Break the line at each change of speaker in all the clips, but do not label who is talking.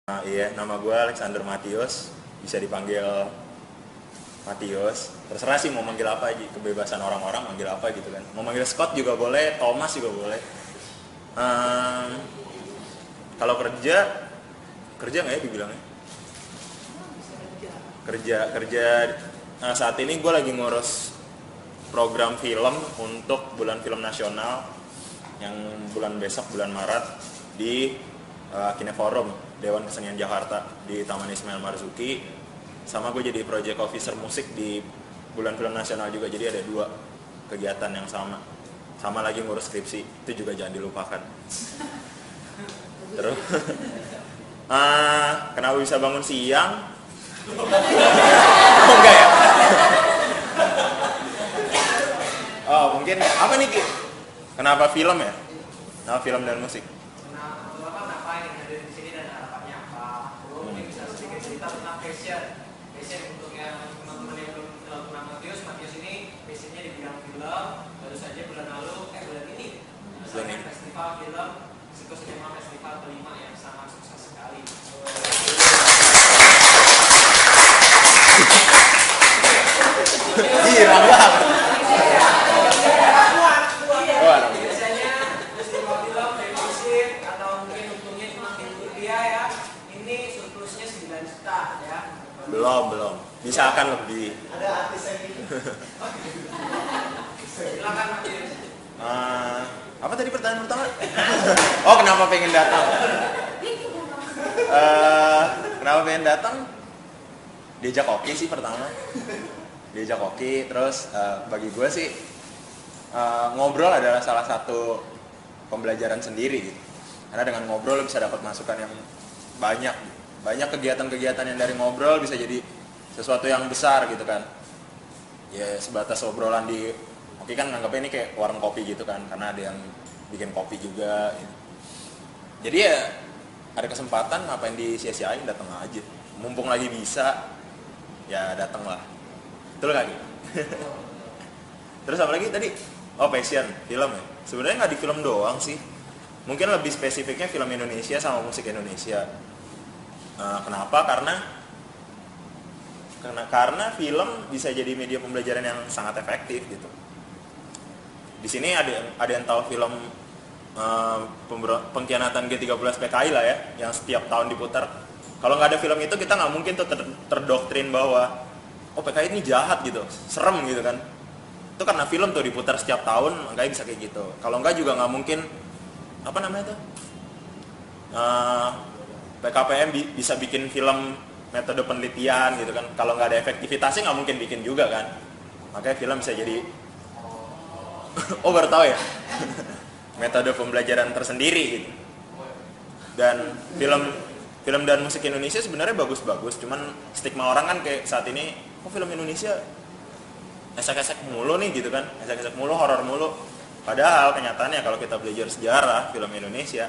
Iya, nama gue Alexander Matius, bisa dipanggil Matius. Terserah sih mau manggil apa aja, kebebasan orang-orang manggil apa gitu kan. Mau manggil Scott juga boleh, Thomas juga boleh. Ehm, Kalau kerja nggak ya dibilangnya? Kerja. Saat ini gue lagi ngurus program film untuk bulan film nasional yang bulan besok, bulan Maret di Kineforum Dewan Kesenian Jakarta di Taman Ismail Marzuki. Sama gue jadi project officer musik di bulan film nasional juga, jadi ada dua kegiatan yang sama lagi ngurus skripsi, itu juga jangan dilupakan. Terus kenapa bisa bangun siang? Oh enggak ya? Oh mungkin apa nih Ki? Kenapa film ya? Kenapa film dan musik?
Kenapa yang ada di sini dan harapannya apa? Mungkin bisa sedikit cerita tentang passion untuk yang teman-teman yang belum pernah Matius ini passionnya di bidang film. Baru saja bulan ini festival film Psikosinema Festival kelima yang sangat sukses sekali.
Gila banget.
Biasanya festival film defisit atau mungkin untungnya cuma Rp1.000 ya. Ini surplusnya 9 juta ya.
Belum. Bisa akan lebih.
Ada artis yang ini. Silakan Matius.
Apa tadi pertanyaan pertama? Oh kenapa pengen datang? Kenapa pengen datang? Diajak oke sih pertama. Diajak oke, terus bagi gue sih ngobrol adalah salah satu pembelajaran sendiri gitu. Karena dengan ngobrol lo bisa dapat masukan yang banyak. Banyak kegiatan-kegiatan yang dari ngobrol bisa jadi sesuatu yang besar gitu kan. Ya sebatas obrolan di oke kan nganggapnya ini kayak warung kopi gitu kan, karena ada yang bikin kopi juga gitu. Jadi ya ada kesempatan, ngapain disia-siain, datang aja. Mumpung lagi bisa, ya datang lah. Betul gak gitu? Terus apa lagi tadi? Oh passion, film ya. Sebenarnya nggak di film doang sih. Mungkin lebih spesifiknya film Indonesia sama musik Indonesia. Kenapa? Karena film bisa jadi media pembelajaran yang sangat efektif gitu. Di sini ada yang tahu film pengkhianatan G13 PKI lah ya, yang setiap tahun diputar. Kalau nggak ada film itu kita nggak mungkin tuh terdoktrin bahwa oh PKI ini jahat gitu, serem gitu kan. Itu karena film tuh diputar setiap tahun, makanya bisa kayak gitu. Kalau nggak juga nggak mungkin apa namanya tuh PKPM bisa bikin film metode penelitian gitu kan. Kalau nggak ada efektivitasnya nggak mungkin bikin juga kan. Makanya film bisa jadi oh baru tahu ya metode pembelajaran tersendiri gitu. Dan film dan musik Indonesia sebenarnya bagus-bagus, cuman stigma orang kan kayak saat ini film Indonesia esek-esek mulu nih gitu kan, esek-esek mulu, horor mulu. Padahal kenyataannya kalau kita belajar sejarah film Indonesia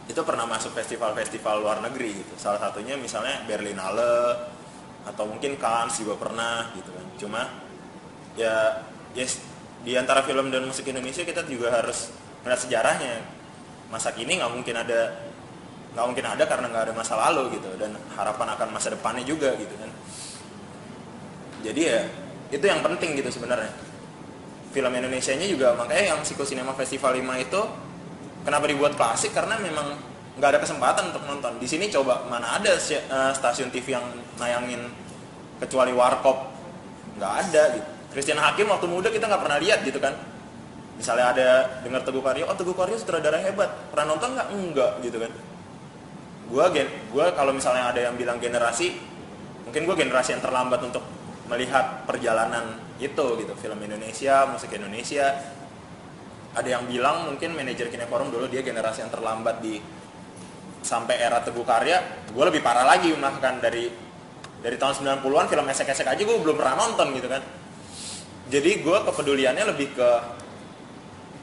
itu pernah masuk festival-festival luar negeri gitu. Salah satunya misalnya Berlinale atau mungkin Cannes juga pernah gitu kan. Cuma ya yes, di antara film dan musik Indonesia kita juga harus melihat sejarahnya. Masa kini nggak mungkin ada karena nggak ada masa lalu gitu, dan harapan akan masa depannya juga gitu kan. Jadi ya itu yang penting gitu sebenarnya. Film Indonesianya juga makanya yang Psikosinema Festival 5 itu kenapa dibuat klasik, karena memang nggak ada kesempatan untuk nonton. Di sini coba mana ada stasiun TV yang nayangin kecuali Warkop, nggak ada gitu. Christian Hakim waktu muda kita nggak pernah lihat gitu kan. Misalnya ada dengar Teguh Karyo, oh Teguh Karyo sutradara hebat, pernah nonton nggak? Enggak gitu kan. Gue kalau misalnya ada yang bilang generasi, mungkin gue generasi yang terlambat untuk melihat perjalanan itu gitu, film Indonesia, musik Indonesia. Ada yang bilang mungkin manajer Kineforum dulu dia generasi yang terlambat di sampai era Teguh Karya. Gue lebih parah lagi bahkan dari tahun 90-an film esek-esek aja gue belum pernah nonton gitu kan. Jadi gue kepeduliannya lebih ke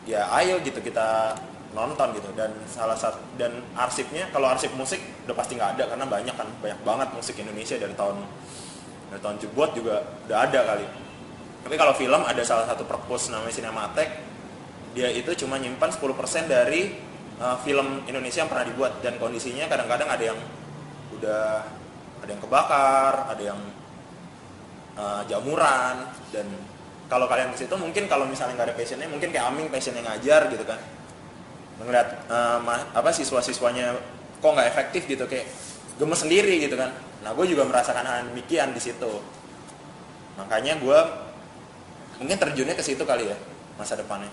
ya ayo gitu kita nonton gitu. Dan arsipnya, kalau arsip musik udah pasti nggak ada karena banyak banget musik Indonesia dari tahun Jebot juga udah ada kali. Tapi kalau film ada salah satu perpus namanya Cinematek, dia itu cuma nyimpan 10% dari film Indonesia yang pernah dibuat, dan kondisinya kadang-kadang ada yang kebakar, ada yang jamuran. Dan kalau kalian ke situ mungkin kalau misalnya nggak ada passionnya, mungkin kayak Aming passionnya ngajar gitu kan, melihat siswa-siswanya kok nggak efektif gitu, kayak gemes sendiri gitu kan. Nah gue juga merasakan hal demikian di situ, makanya gue mungkin terjunnya ke situ kali ya masa depannya.